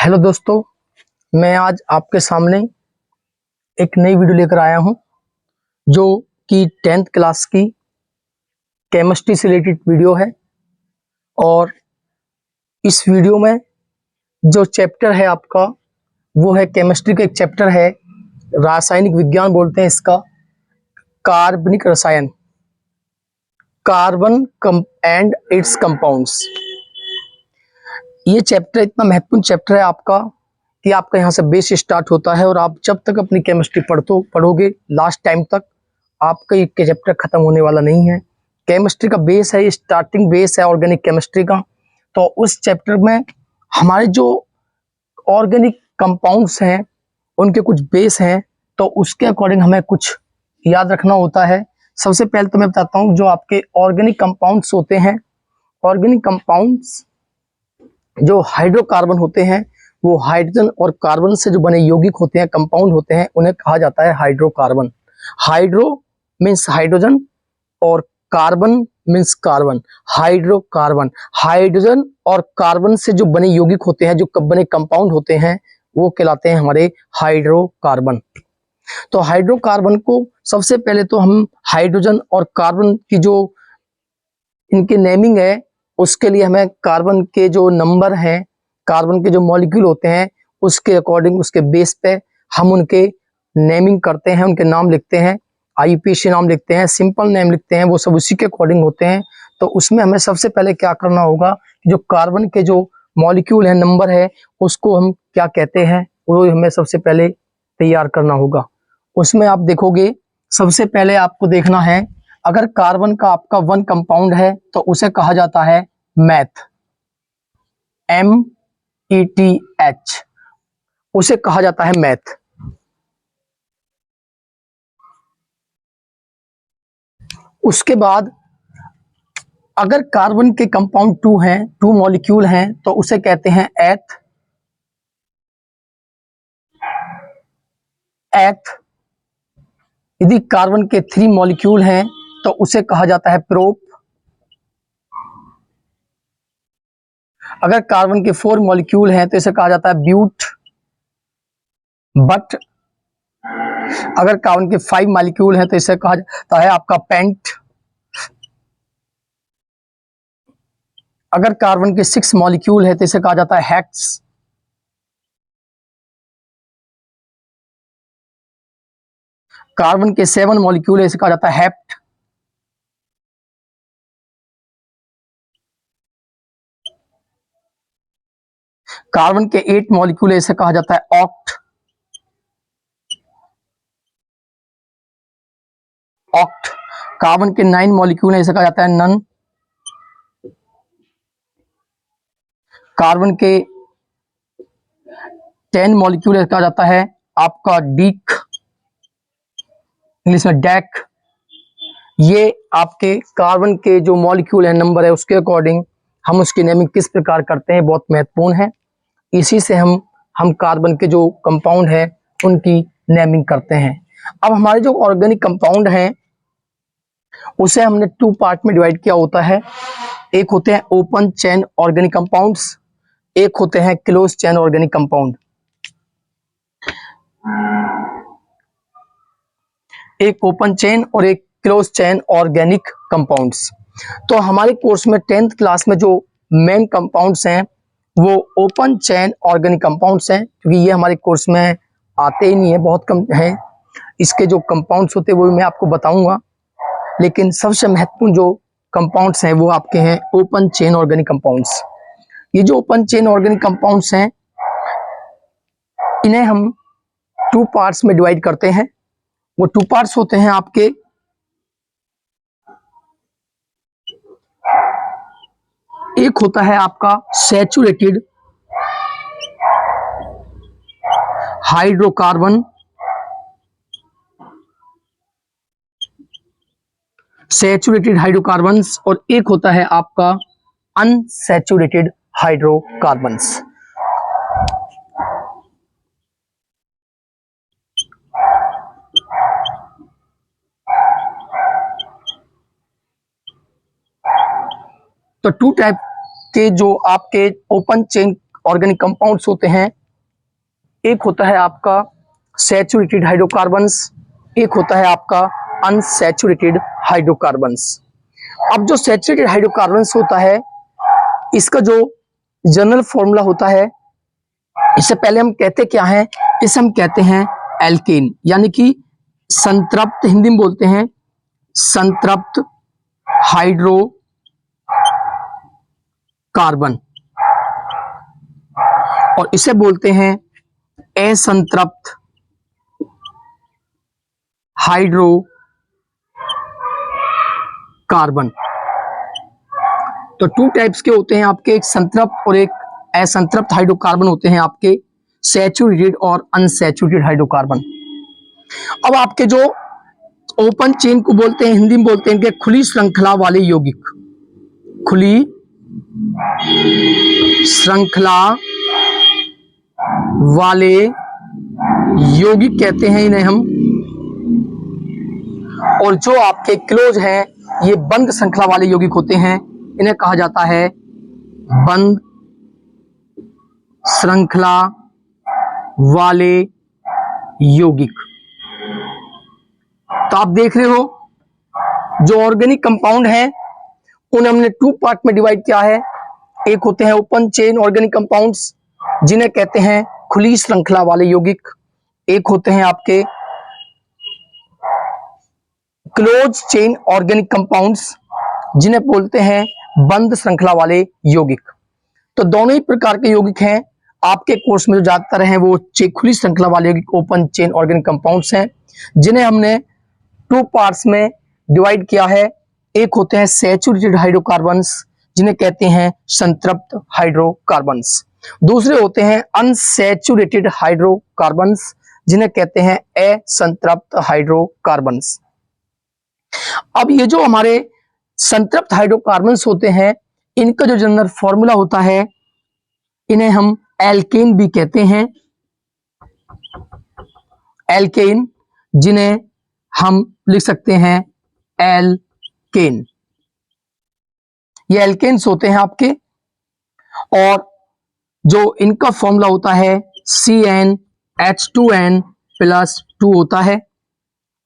Hello दोस्तों, मैं आज आपके सामने एक नई वीडियो लेकर आया हूं जो कि 10th क्लास की केमिस्ट्री से रिलेटेड वीडियो है। और इस वीडियो में जो चैप्टर है आपका वो है केमिस्ट्री का एक चैप्टर है, रासायनिक विज्ञान बोलते हैं इसका, कार्बनिक रसायन, कार्बन एंड इट्स कंपाउंड्स। ये चैप्टर इतना महत्वपूर्ण चैप्टर है आपका कि आपका यहाँ से बेस स्टार्ट होता है और आप जब तक अपनी केमिस्ट्री पढ़ोगे लास्ट टाइम तक आपका ये चैप्टर खत्म होने वाला नहीं है। केमिस्ट्री का बेस है, स्टार्टिंग बेस है ऑर्गेनिक केमिस्ट्री का। तो उस चैप्टर में हमारे जो ऑर्गेनिक कंपाउंड्स हैं उनके कुछ बेस हैं, तो उसके अकॉर्डिंग हमें कुछ याद रखना होता है। सबसे पहले तो मैं बताता हूँ जो आपके ऑर्गेनिक कंपाउंड्स होते हैं। ऑर्गेनिक कंपाउंड्स जो हाइड्रोकार्बन होते हैं वो हाइड्रोजन और कार्बन से जो बने यौगिक होते हैं, कंपाउंड होते हैं, उन्हें कहा जाता है हाइड्रोकार्बन। हाइड्रो मीन्स हाइड्रोजन और carbon means carbon. Hydrocarbon hydrogen और कार्बन से जो बने यौगिक होते हैं, जो बने कंपाउंड होते हैं, वो कहलाते हैं हमारे हाइड्रोकार्बन। तो हाइड्रोकार्बन को सबसे पहले तो हम हाइड्रोजन और कार्बन की जो इनकी नेमिंग है उसके लिए हमें कार्बन के जो नंबर हैं, कार्बन के जो मॉलिक्यूल होते हैं, उसके अकॉर्डिंग उसके बेस पे हम उनके नेमिंग करते हैं, उनके नाम लिखते हैं। आईयूपीएसी नाम लिखते हैं, सिंपल नेम लिखते हैं, वो सब उसी के अकॉर्डिंग होते हैं। तो उसमें हमें सबसे पहले क्या करना होगा, जो कार्बन के जो मॉलिक्यूल है, नंबर है, उसको हम क्या कहते हैं वो हमें सबसे पहले तैयार करना होगा। उसमें आप देखोगे सबसे पहले आपको देखना है, अगर कार्बन का आपका 1 कंपाउंड है तो उसे कहा जाता है मैथ, METH, उसे कहा जाता है मैथ। उसके बाद अगर कार्बन के कंपाउंड 2 हैं, 2 मॉलिक्यूल हैं, तो उसे कहते हैं एथ। यदि कार्बन के 3 मॉलिक्यूल हैं तो उसे कहा जाता है प्रोप। अगर कार्बन के 4 मॉलिक्यूल हैं तो इसे कहा जाता है ब्यूट। बट अगर कार्बन के 5 मॉलिक्यूल हैं तो इसे कहा जाता है आपका पेंट। अगर कार्बन के 6 मॉलिक्यूल है तो इसे कहा जाता है हेक्स। कार्बन के 7 मॉलिक्यूल है, इसे कहा जाता है हेप्ट। कार्बन के 8 मॉलिक्यूल है, इसे कहा जाता है ऑक्ट। ऑक्ट। कार्बन के 9 मॉलिक्यूल है, इसे कहा जाता है नन। कार्बन के 10 मॉलिक्यूल है, कहा जाता है आपका डीक, इंग्लिश में डैक। ये आपके कार्बन के जो मॉलिक्यूल है, नंबर है, उसके अकॉर्डिंग हम उसकी नेमिंग किस प्रकार करते हैं, बहुत महत्वपूर्ण है। इसी से हम कार्बन के जो कंपाउंड है उनकी नेमिंग करते हैं। अब हमारे जो ऑर्गेनिक कंपाउंड हैं उसे हमने 2 पार्ट में डिवाइड किया होता है। एक होते हैं ओपन चेन ऑर्गेनिक कंपाउंड्स, एक होते हैं क्लोज चेन ऑर्गेनिक कंपाउंड। एक ओपन चेन और एक क्लोज चेन ऑर्गेनिक कंपाउंड्स। तो हमारे कोर्स में 10th क्लास में जो मेन कंपाउंड्स हैं वो ओपन चेन ऑर्गेनिक कंपाउंड्स हैं, क्योंकि ये हमारे कोर्स में आते ही नहीं है, बहुत कम है। इसके जो कंपाउंड्स होते हैं वो मैं आपको बताऊंगा, लेकिन सबसे महत्वपूर्ण जो कंपाउंड्स हैं वो आपके हैं ओपन चेन ऑर्गेनिक कंपाउंड्स। ये जो ओपन चेन ऑर्गेनिक कंपाउंड्स हैं इन्हें हम 2 पार्ट्स में डिवाइड करते हैं। वो 2 पार्ट्स होते हैं आपके, एक होता है आपका सैचुरेटेड हाइड्रोकार्बन, सैचुरेटेड हाइड्रोकार्बन्स, और एक होता है आपका अनसैचुरेटेड हाइड्रोकार्बन्स। तो 2 टाइप के जो आपके ओपन चेन ऑर्गेनिक कंपाउंड्स होते हैं, एक होता है आपका सैचुरेटेड हाइड्रोकार्बन्स, एक होता है आपका अनसैचुरेटेड हाइड्रोकार्बन्स। अब जो सैचुरेटेड हाइड्रोकार्बन्स होता है, इसका जो जनरल फॉर्मूला होता है, इससे पहले हम कहते क्या है, इसे हम कहते हैं एल्केन, यानी कि संतृप्त, हिंदी में बोलते हैं संतृप्त हाइड्रोकार्बन, और इसे बोलते हैं असंतृप्त हाइड्रोकार्बन। तो टू टाइप्स के होते हैं आपके, एक संतृप्त और एक असंतृप्त हाइड्रोकार्बन होते हैं आपके, सैचुरेटेड और अनसैचुरेटेड हाइड्रोकार्बन। अब आपके जो ओपन चेन को बोलते हैं, हिंदी में बोलते हैं कि खुली श्रृंखला वाले यौगिक, खुली श्रृंखला वाले यौगिक कहते हैं इन्हें हम, और जो आपके क्लोज हैं, ये बंद श्रृंखला वाले यौगिक होते हैं, इन्हें कहा जाता है बंद श्रृंखला वाले यौगिक। तो आप देख रहे हो जो ऑर्गेनिक कंपाउंड हैं उन्हें हमने टू पार्ट में डिवाइड किया है। एक होते हैं ओपन चेन ऑर्गेनिक कंपाउंड्स, जिन्हें कहते हैं खुली श्रृंखला वाले यौगिक, एक होते हैं आपके क्लोज चेन ऑर्गेनिक कंपाउंड्स, जिन्हें बोलते हैं बंद श्रृंखला वाले यौगिक। तो दोनों ही प्रकार के यौगिक हैं, आपके कोर्स में जो ज्यादातर हैं वो खुली श्रृंखला वाले यौगिक ओपन चेन ऑर्गेनिक कंपाउंड्स हैं, जिन्हें हमने टू पार्ट्स में डिवाइड किया है। एक होते हैं सैचुरेटेड हाइड्रोकार्बन्स, जिन्हें कहते हैं संतृप्त हाइड्रोकार्बन्स, दूसरे होते हैं अनसैचुरेटेड हाइड्रोकार्बन्स, जिन्हें कहते हैं असंतृप्त हाइड्रोकार्बन्स। अब ये जो हमारे संतृप्त हाइड्रोकार्बन्स होते हैं, इनका जो जनरल फॉर्मूला होता है, इन्हें हम एल्केन भी कहते हैं, एल्केन, जिन्हें हम लिख सकते हैं एल्केन। ये एल्केन्स होते हैं आपके, और जो इनका फॉर्मूला होता है CnH2n+2 होता है,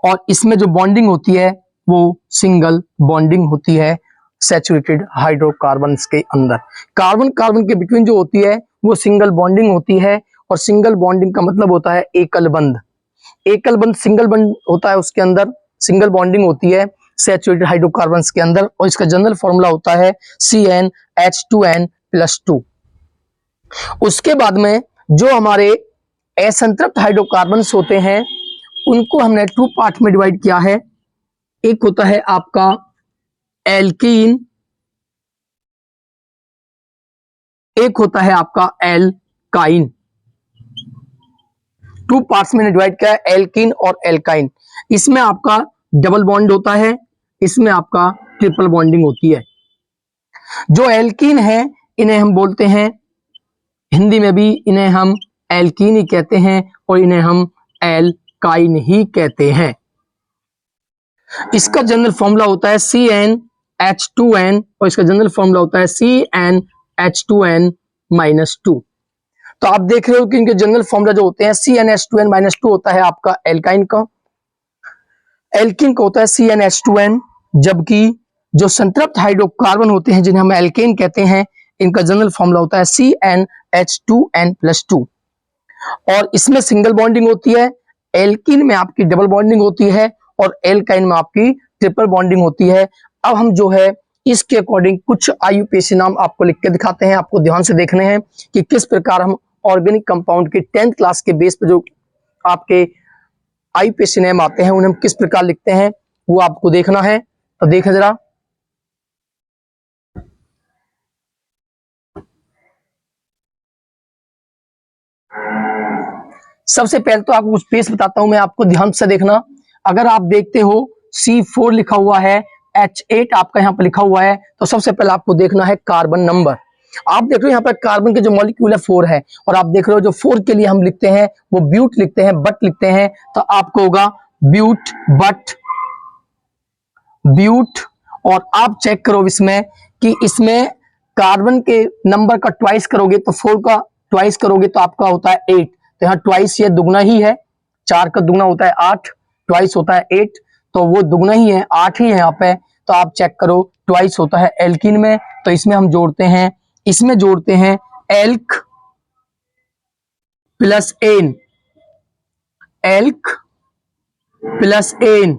और इसमें जो बॉन्डिंग होती है वो सिंगल बॉन्डिंग होती है सैचुरेटेड हाइड्रोकार्बन्स के अंदर। कार्बन कार्बन के बिटवीन जो होती है वो सिंगल बॉन्डिंग होती है, और सिंगल बॉन्डिंग का मतलब होता है एकल बंध। एकल बंध सिंगल बंध होता है, उसके अंदर सिंगल बॉन्डिंग होती है सैचुरेटेड हाइड्रोकार्बन्स के अंदर, और इसका जनरल फॉर्मूला होता है CnH2n+2। उसके बाद में जो हमारे असंतृप्त हाइड्रोकार्बन्स होते हैं, उनको हमने टू पार्ट में डिवाइड किया है। एक होता है आपका एल्कीन, एक होता है आपका एल्काइन। टू पार्ट्स में डिवाइड किया है, एल्कीन और एल्काइन। इसमें आपका डबल बॉन्ड होता है, इसमें आपका ट्रिपल बॉन्डिंग होती है। जो एल्कीन है इन्हें हम बोलते हैं, हिंदी में भी इन्हें हम एल्कीन ही कहते हैं, और इन्हें हम एल्काइन ही कहते हैं। इसका जनरल फॉर्मूला होता है CnH2n, और इसका जनरल फॉर्मूला होता है CnH2n-2। तो आप देख रहे हो कि इनके जनरल फॉर्मूला जो होते हैं, CnH2n-2 होता है आपका एल्काइन का, एल्कीन का होता है CnH2n, जबकि जो संतृप्त हाइड्रोकार्बन होते हैं जिन्हें हम एल्केन कहते हैं, इनका जनरल फॉर्मूला होता है CnH2n+2, और इसमें सिंगल बॉन्डिंग होती है। एल्कीन में आपकी डबल बॉन्डिंग होती है, और एल्काइन में आपकी ट्रिपल बॉन्डिंग होती है। अब हम जो है इसके अकॉर्डिंग कुछ IUPAC नाम आपको लिख के दिखाते हैं, आपको ध्यान से देखने हैं कि किस प्रकार हम ऑर्गेनिक कंपाउंड के 10th क्लास के बेस पे जो आपके IUPAC नेम आते हैं उन्हें हम किस प्रकार लिखते हैं, वो आपको देखना है। तो देखें जरा, सबसे पहले तो आपको कुछ बेस बताता हूं मैं, आपको ध्यान से देखना। अगर आप देखते हो C4 लिखा हुआ है, H8 आपका यहां पर लिखा हुआ है, तो सबसे पहले आपको देखना है कार्बन नंबर। आप देख रहे हो यहाँ पर कार्बन के जो मॉलिक्यूल है 4 है, और आप देख रहे हो जो 4 के लिए हम लिखते हैं वो ब्यूट लिखते हैं, बट लिखते हैं, तो आपको होगा ब्यूट बट ब्यूट। और आप चेक करो इसमें कि इसमें कार्बन के नंबर का ट्वाइस करोगे तो 4 का ट्वाइस करोगे तो आपका होता है 8। तो यहाँ ट्वाइस ये दुगना ही है, 4 का दुगना होता है 8, ट्वाइस होता है 8, तो वो दुगना ही है, 8 ही है यहाँ पे। तो आप चेक करो, ट्वाइस होता है एल्किन में, तो इसमें हम जोड़ते हैं, इसमें जोड़ते हैं एल्क प्लस एन, एल्क प्लस एन,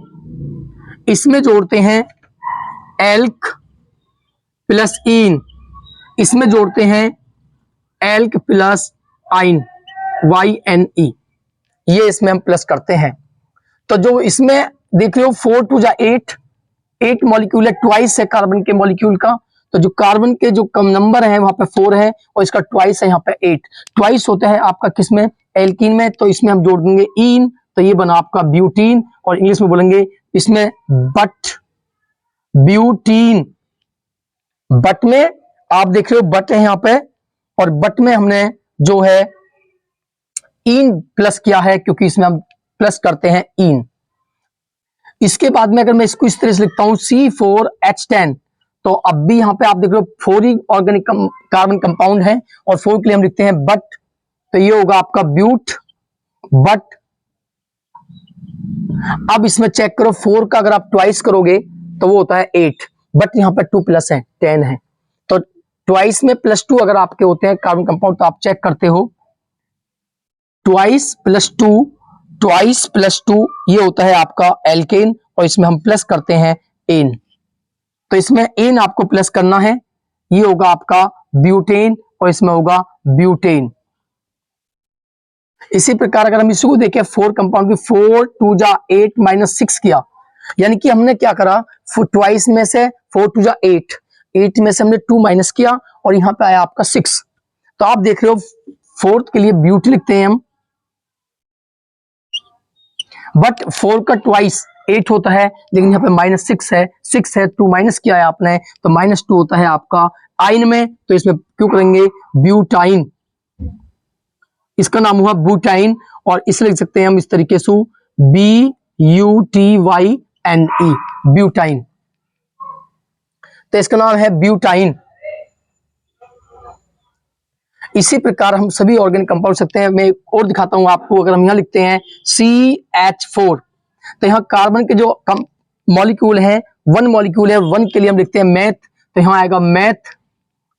इसमें जोड़ते हैं एल्क प्लस इन, इसमें जोड़ते हैं एल्क प्लस आइन, YNE, ये इसमें हम प्लस करते हैं। तो जो इसमें देख रहे हो 4 टू जा 8, 8 मॉलिक्यूल है, ट्वाइस है कार्बन के मॉलिक्यूल का। तो जो कार्बन के जो कम नंबर है वहां पे 4 है और इसका ट्वाइस है यहाँ पे 8। ट्वाइस होता है आपका किसमें, एल्कीन में, तो इसमें हम जोड़ देंगे इन, तो ये बना आपका ब्यूटीन, और इंग्लिश में बोलेंगे इसमें बट, ब्यूटीन। बट में आप देख रहे हो बट है यहाँ पे, और बट में हमने जो है इन प्लस किया है, क्योंकि इसमें हम प्लस करते हैं इन। इसके बाद में अगर मैं इसको इस तरह से लिखता हूं C4H10, तो अब भी यहां पे आप देख रहे हो 4 ही ऑर्गेनिक कार्बन कंपाउंड है, और 4 के लिए हम लिखते हैं बट, तो ये होगा आपका ब्यूट बट। अब इसमें चेक करो 4 का अगर आप ट्वाइस करोगे तो वो होता है 8, बट यहां पर 2 प्लस है, 10 है, तो ट्वाइस में +2 अगर आपके होते हैं कार्बन कंपाउंड, तो आप चेक करते हो ट्वाइस प्लस 2, ट्वाइस प्लस 2 ये होता है आपका एल्केन, और इसमें हम प्लस करते हैं एन, तो इसमें एन आपको प्लस करना है, ये होगा आपका ब्यूटेन, और इसमें होगा ब्यूटेन। इसी प्रकार अगर हम इसको देखें 4 कंपाउंड की, 4 टू जा 8 माइनस 6 किया, यानी कि हमने क्या करा, ट्वाइस में से 4 टू जा 8, 8 में से हमने 2 माइनस किया, और यहां पे आया आपका 6। तो आप देख रहे हो 4th के लिए ब्यूटी लिखते हैं हम, बट 4 का ट्वाइस 8 होता है, लेकिन यहाँ पे -6 है, 6 है, 2 माइनस किया है आपने, तो -2 होता है आपका आइन में, तो इसमें क्यों करेंगे ब्यूटाइन, इसका नाम हुआ ब्यूटाइन, और इसे लिख सकते हैं हम इस तरीके से BUTYNE, ब्यूटाइन, तो इसका नाम है ब्यूटाइन। इसी प्रकार हम सभी ऑर्गेनिक कंपाउंड सकते हैं। मैं और दिखाता हूं आपको, अगर हम यहां लिखते हैं CH4, तो यहां कार्बन के जो मॉलिक्यूल है, 1 मॉलिक्यूल है, 1 के लिए हम लिखते हैं मैथ, तो यहां आएगा मैथ,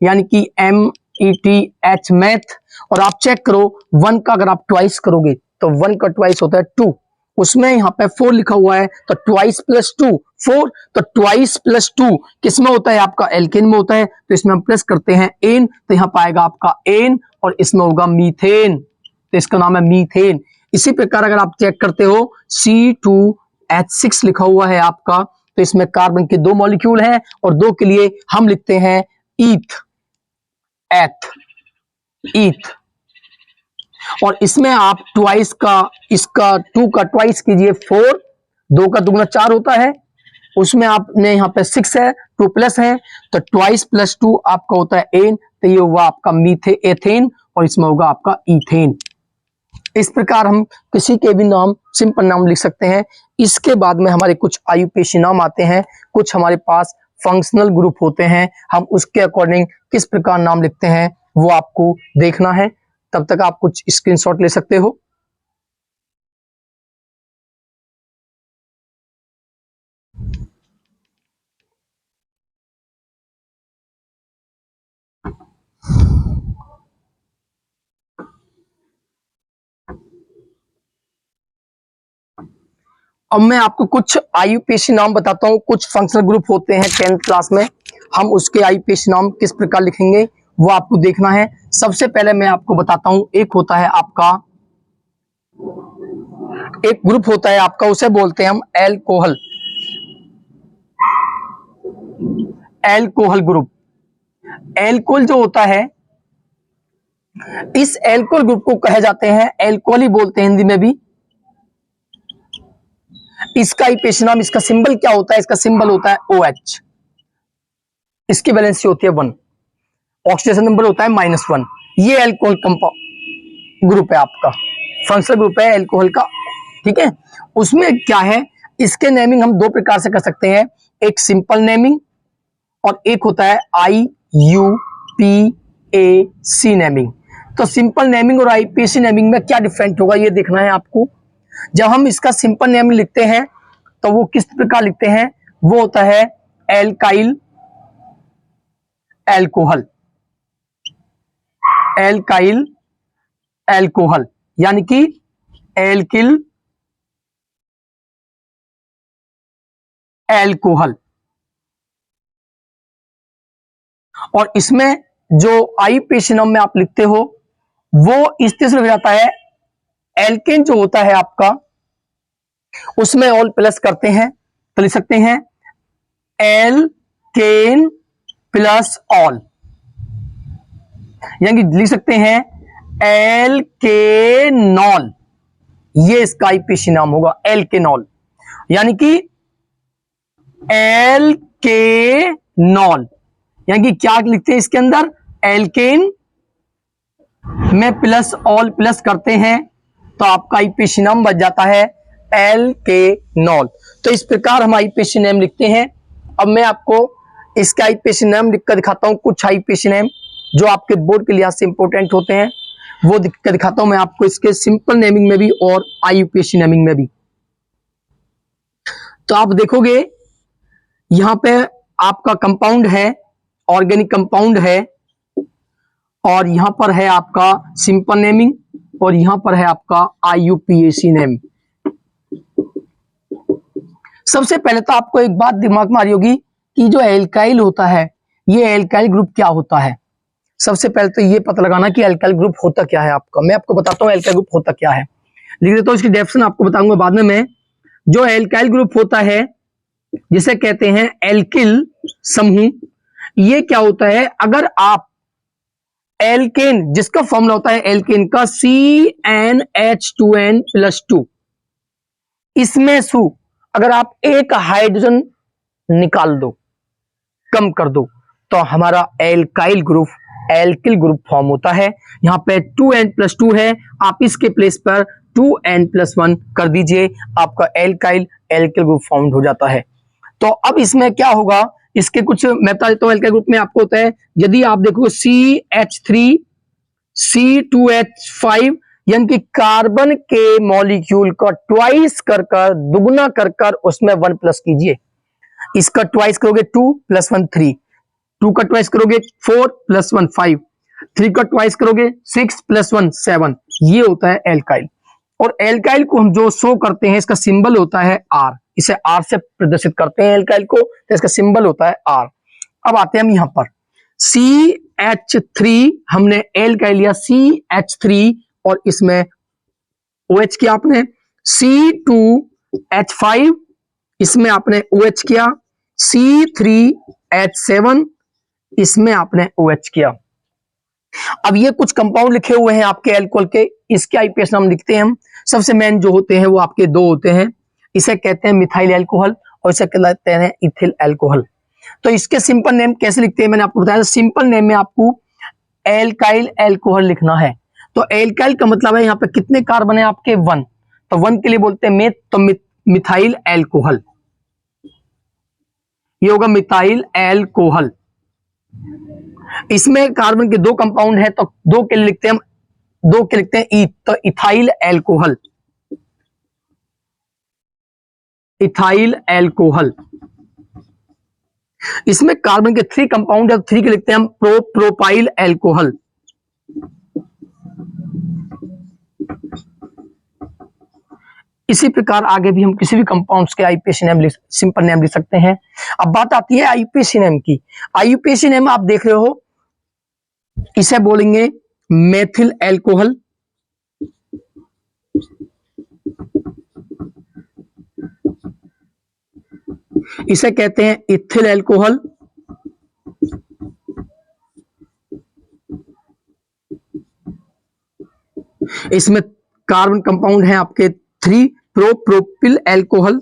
यानी कि METH, मैथ। और आप चेक करो 1 का अगर आप ट्वाइस करोगे तो 1 का ट्वाइस होता है 2, उसमें यहाँ पे 4 लिखा हुआ है, तो ट्वाइस प्लस 2 4, तो ट्वाइस प्लस 2 किसमें होता है आपका एल्केन में होता है, तो इसमें हम प्लस करते हैं एन, तो यहाँ पाएगा आपका एन, और इसमें होगा मीथेन, तो इसका नाम है मीथेन। इसी प्रकार अगर आप चेक करते हो C2H6 लिखा हुआ है आपका, तो इसमें कार्बन के 2 मॉलिक्यूल हैं, और 2 के लिए हम लिखते हैं ईथ, एथ, ईथ। और इसमें आप ट्वाइस का, इसका 2 का ट्वाइस कीजिए 4, 2 का दुगना 4 होता है, उसमें आपने यहाँ पे 6 है, 2 प्लस है, तो ट्वाइस प्लस 2 आपका होता है एन, तो ये होगा आपका एथेन, और इसमें होगा आपका इथेन। इस प्रकार हम किसी के भी नाम, सिंपल नाम लिख सकते हैं। इसके बाद में हमारे कुछ आयुपेशी नाम आते हैं, कुछ हमारे पास फंक्शनल ग्रुप होते हैं, हम उसके अकॉर्डिंग किस प्रकार नाम लिखते हैं वो आपको देखना है। तब तक आप कुछ स्क्रीनशॉट ले सकते हो। अब मैं आपको कुछ आयुपेशी नाम बताता हूं, कुछ फंक्शनल ग्रुप होते हैं 10th क्लास में, हम उसके आयुपेशी नाम किस प्रकार लिखेंगे वो आपको देखना है। सबसे पहले मैं आपको बताता हूं, एक होता है आपका, एक ग्रुप होता है आपका, उसे बोलते हैं हम एल्कोहल, एल्कोहल ग्रुप। एल्कोहल जो होता है, इस एल्कोहल ग्रुप को कहे जाते हैं, एल्कोहल ही बोलते हैं हिंदी में भी। इसका आयुपेशी नाम, इसका सिंबल क्या होता है, इसका सिंबल होता है OH, इसकी वैलेंसी होती है 1, ऑक्सीडेशन नंबर होता है -1। ये एल्कोहल कंपाउंड ग्रुप है आपका, फंक्शनल ग्रुप है एल्कोहल का, ठीक है। उसमें क्या है, इसके नेमिंग हम 2 प्रकार से कर सकते हैं, एक सिंपल नेमिंग और एक होता है IUPAC नेमिंग। तो सिंपल नेमिंग और IUPAC नेमिंग में क्या डिफरेंट होगा ये देखना है आपको। जब हम इसका सिंपल नेमिंग लिखते हैं तो वो किस प्रकार लिखते हैं, वो होता है एल्काइल एल्कोहल, एल्काइल एल्कोहल, यानी कि एल्किल एल्कोहल। और इसमें जो IUPAC नाम में आप लिखते हो वो इस तरह से हो जाता है, एल्केन जो होता है आपका उसमें ऑल प्लस करते हैं तो लिख सकते हैं एल्केन प्लस ऑल, यानी लिख सकते हैं एल्केनॉल। ये इसका IUPAC नाम होगा एल्केनॉल, यानी कि एल्केनॉल, यानी कि क्या लिखते हैं इसके अंदर, एल्केन में प्लस ऑल प्लस करते हैं तो आपका IUPAC नाम बच जाता है एल्केनॉल। तो इस प्रकार हम IUPAC नेम लिखते हैं। अब मैं आपको इसका IUPAC नेम लिखकर दिखाता हूं, कुछ IUPAC नेम जो आपके बोर्ड के लिहाज से इंपॉर्टेंट होते हैं वो लिखकर दिखाता हूं मैं आपको, इसके सिंपल नेमिंग में भी और IUPAC नेमिंग में भी। तो आप देखोगे यहां पे आपका कंपाउंड है, ऑर्गेनिक कंपाउंड है, और यहां पर है आपका सिंपल नेमिंग, और यहां पर है आपका IUPAC नेम। सबसे पहले तो आपको एक बात दिमाग में आ रही होगी कि जो एल्काइल होता है ये एल्काइल ग्रुप क्या होता है। सबसे पहले तो ये पता लगाना कि एल्काइल ग्रुप होता क्या है आपका। मैं आपको बताता हूं एल्काइल ग्रुप होता क्या है, लिख देता हूं, इसकी डेफिनेशन आपको बताऊंगा बाद में मैं। जो एल्काइल ग्रुप होता है जिसे कहते हैं एल्किल समूह, ये क्या होता है, अगर आप एल्केन जिसका फॉर्मूला होता है एल्केन का CnH2n+2, इसमें सु अगर आप एक हाइड्रोजन निकाल दो, कम कर दो, तो हमारा alkyl group alkyl group form होता है। यहां पे 2n+2 है, आप इसके प्लेस पर 2n+1 कर दीजिए, आपका एल्काइल एल्किल ग्रुप फॉर्म हो जाता है। तो अब इसमें क्या होगा, इसके कुछ मैं बता देता हूं। एल्काइल ग्रुप में आपको होता है, यदि आप देखो CH3C2H5, यानी कि कार्बन के मॉलिक्यूल का ट्वाइस कर दुगुना कर उसमें 1 प्लस कीजिए। इसका ट्वाइस करोगे 2 + 1 3, 2 का ट्वाइस करोगे 4 + 1 5, 3 का ट्वाइस करोगे 6 + 1 7। ये होता है एल्काइल। और एल्काइल को हम जो शो करते हैं, इसका सिंबल होता है R, इसे R से प्रदर्शित करते हैं एल्काइल को, तो इसका सिंबल होता है R। अब आते हैं हम यहां पर CH3, हमने एल्काइल लिया CH3 और इसमें OH किया आपने, C2H5 इसमें आपने OH किया, C3H7 इसमें आपने OH किया। अब ये कुछ कंपाउंड लिखे हुए हैं आपके एल्कोहल के, इसके IUPAC नाम लिखते हैं हम। सबसे मेन जो होते हैं वो आपके दो होते हैं, इसे कहते हैं मिथाइल एल्कोहल और इसे कहते हैं इथिल एल्कोहल। तो इसके सिंपल नेम कैसे लिखते हैं मैंने आपको बताया। सिंपल नेम में आपको एल्काइल एल्कोहल लिखना है। तो एल्काइल का मतलब है यहाँ पे कितने कार्बन है आपके 1, तो 1 के लिए बोलते हैं मेथ, तो मिथाइल एल्कोहल, ये होगा मिथाइल एल्कोहल। इसमें कार्बन के 2 कंपाउंड है तो 2 के लिए लिखते हैं हम, 2 के लिखते हैं ई, तो इथाइल एल्कोहल, इथाइल एल्कोहल। इसमें कार्बन के 3 कंपाउंड है, 3 के लिखते हैं हम प्रोपाइल एल्कोहल। इसी प्रकार आगे भी हम किसी भी कंपाउंड्स के IUPAC नेम सिंपल नेम लिख सकते हैं। अब बात आती है IUPAC नेम की। IUPAC नेम आप देख रहे हो, इसे बोलेंगे मेथिल एल्कोहल, इसे कहते हैं इथिल एल्कोहल, इसमें कार्बन कंपाउंड है आपके 3 प्रोपिल एल्कोहल,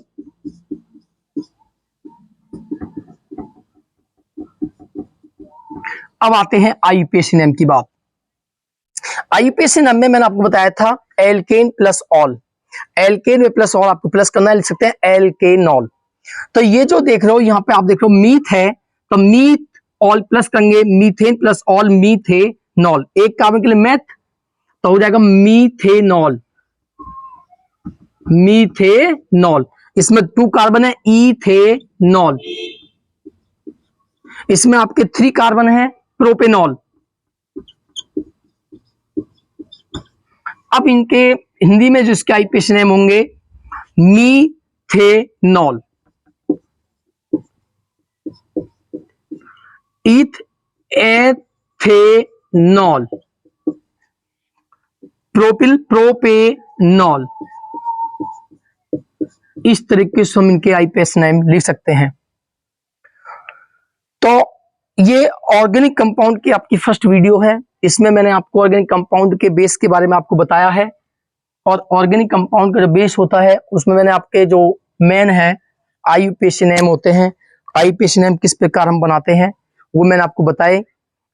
अब आते हैं IUPAC नेम की बात। IUPAC नेम में मैंने आपको बताया था एल्केन प्लस ऑल, एल्केन में प्लस ऑल आपको प्लस करना है, लिख सकते हैं एल्केनॉल। तो ये जो देख रहे हो यहाँ पे आप देख रहे हो मीथ है, तो मीथ ऑल प्लस करेंगे मीथेन प्लस ऑल मीथेनॉल, एक कार्बन के लिए मैथ तो हो जाएगा मीथेनॉल, मीथेनॉल। इसमें 2 कार्बन है इथेनॉल, इसमें आपके 3 कार्बन है प्रोपेनॉल। अब इनके हिंदी में जो इसके आईपीएस नेम होंगे मीथेनॉल, एथेनॉल, प्रोपिल प्रोपेनॉल। इस तरीके से हम इनके आईपीएस नेम लिख सकते हैं। तो ये ऑर्गेनिक कंपाउंड की आपकी फर्स्ट वीडियो है। इसमें मैंने आपको ऑर्गेनिक कंपाउंड के बेस के बारे में आपको बताया है, और ऑर्गेनिक कंपाउंड का जो बेस होता है उसमें मैंने आपके जो मेन है आईयूपीएसी नेम होते हैं, आईयूपीएसी नेम किस प्रकार हम बनाते हैं वो मैंने आपको बताए।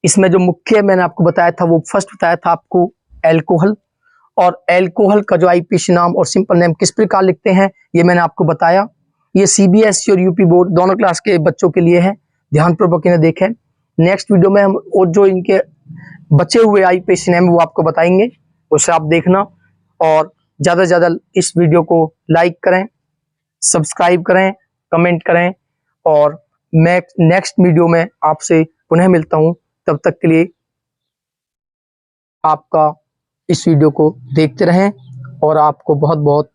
इसमें जो मुख्य मैंने आपको बताया था वो फर्स्ट बताया था आपको एल्कोहल, और एल्कोहल का जो आईयूपीएसी नाम और सिंपल नेम किस प्रकार लिखते हैं ये मैंने आपको बताया। ये सीबीएसई और यूपी बोर्ड दोनों क्लास के बच्चों के लिए है, ध्यानपूर्वक इन्हें देखें। नेक्स्ट वीडियो में हम और जो इनके बचे हुए आईयूपीएसी नेम वो आपको बताएंगे, उसे आप देखना। और ज़्यादा से ज़्यादा इस वीडियो को लाइक करें, सब्सक्राइब करें, कमेंट करें, और मैं नेक्स्ट वीडियो में आपसे पुनः मिलता हूं। तब तक के लिए आपका इस वीडियो को देखते रहें और आपको बहुत बहुत